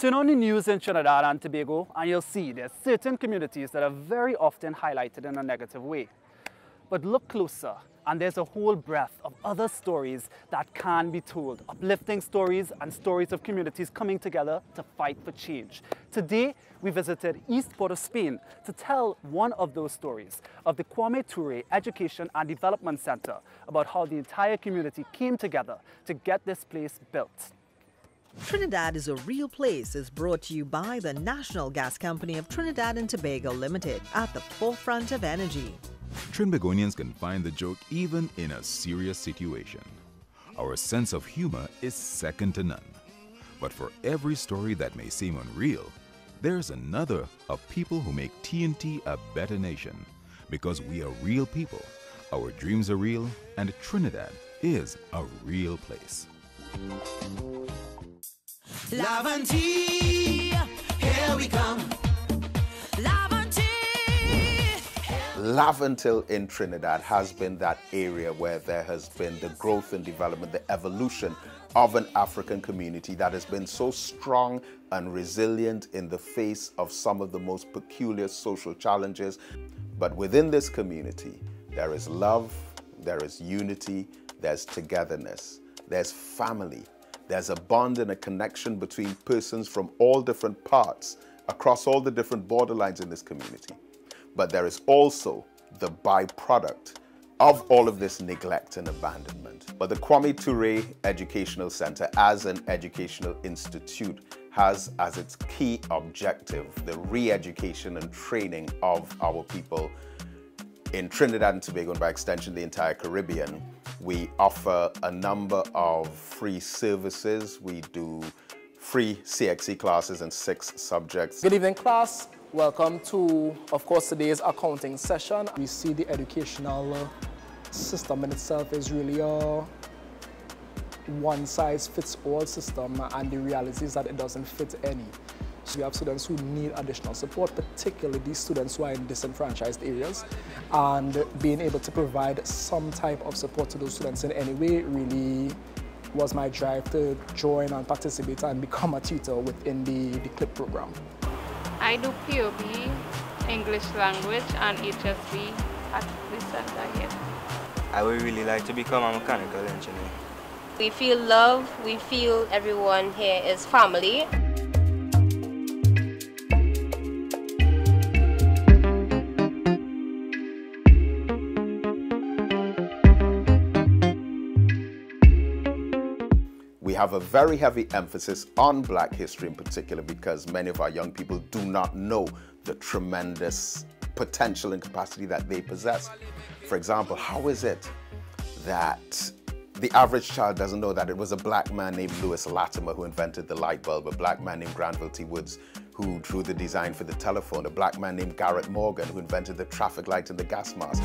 Turn on the news in Trinidad and Tobago and you'll see there's certain communities that are very often highlighted in a negative way. But look closer and there's a whole breadth of other stories that can be told. Uplifting stories and stories of communities coming together to fight for change. Today, we visited East Port of Spain to tell one of those stories of the Kwame Ture Education and Development Center about how the entire community came together to get this place built. Trinidad is a Real Place is brought to you by the National Gas Company of Trinidad and Tobago Limited, at the forefront of energy. Trinbagonians can find the joke even in a serious situation. Our sense of humor is second to none. But for every story that may seem unreal, there's another of people who make TNT a better nation. Because we are real people, our dreams are real, and Trinidad is a real place. Laventille, here we come. Laventille in Trinidad has been that area where there has been the growth and development, the evolution of an African community that has been so strong and resilient in the face of some of the most peculiar social challenges. But within this community, there is love, there is unity, there's togetherness, there's family. There's a bond and a connection between persons from all different parts, across all the different borderlines in this community. But there is also the byproduct of all of this neglect and abandonment. But the Kwame Ture Educational Center, as an educational institute, has as its key objective the re-education and training of our people in Trinidad and Tobago, and by extension the entire Caribbean. We offer a number of free services. We do free CXC classes in 6 subjects. Good evening, class. Welcome to, of course, today's accounting session. We see the educational system in itself is really a one-size-fits-all system, and the reality is that it doesn't fit any. So we have students who need additional support, particularly these students who are in disenfranchised areas, and being able to provide some type of support to those students in any way really was my drive to join and participate and become a tutor within the CLIP program. I do POB, English language, and HSV at the center here. I would really like to become a mechanical engineer. We feel love, we feel everyone here is family. We have a very heavy emphasis on Black history in particular because many of our young people do not know the tremendous potential and capacity that they possess. For example, how is it that the average child doesn't know that it was a Black man named Louis Latimer who invented the light bulb, a Black man named Granville T. Woods who drew the design for the telephone, a Black man named Garrett Morgan who invented the traffic light and the gas mask.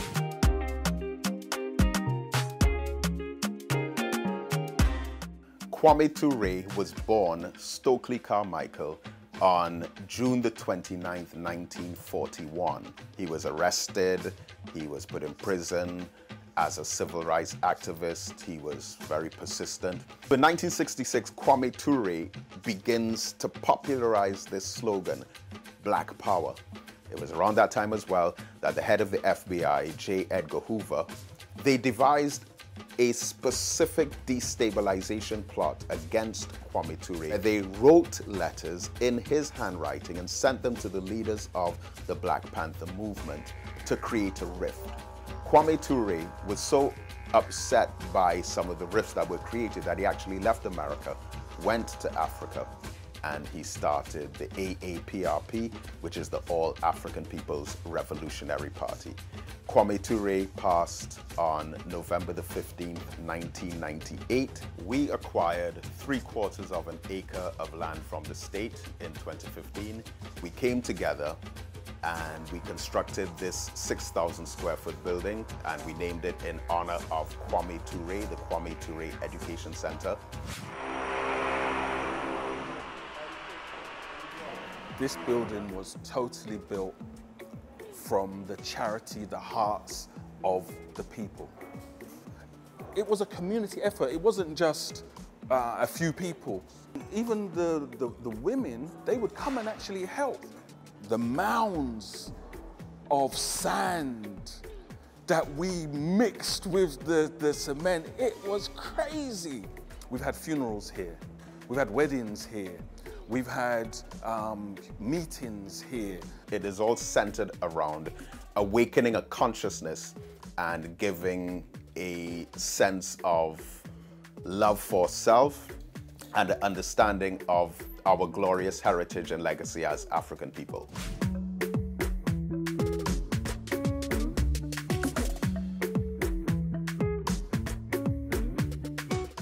Kwame Ture was born Stokely Carmichael on June the 29th, 1941. He was arrested, he was put in prison as a civil rights activist. He was very persistent. In 1966, Kwame Ture begins to popularize this slogan, Black Power. It was around that time as well that the head of the FBI, J. Edgar Hoover, they devised a specific destabilization plot against Kwame Ture. They wrote letters in his handwriting and sent them to the leaders of the Black Panther movement to create a rift. Kwame Ture was so upset by some of the rifts that were created that he actually left America, went to Africa, and he started the AAPRP, which is the All African People's Revolutionary Party. Kwame Ture passed on November the 15th, 1998. We acquired 3/4 of an acre of land from the state in 2015. We came together and we constructed this 6,000 square foot building, and we named it in honor of Kwame Ture, the Kwame Ture Education Center. This building was totally built from the charity, the hearts of the people. It was a community effort. It wasn't just a few people. even the women, they would come and actually help. The mounds of sand that we mixed with the cement, it was crazy. We've had funerals here. We've had weddings here. We've had meetings here. It is all centered around awakening a consciousness and giving a sense of love for self and an understanding of our glorious heritage and legacy as African people.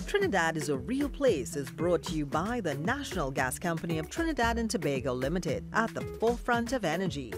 Trinidad is a Real Place is brought to you by the National Gas Company of Trinidad and Tobago Limited, at the forefront of energy.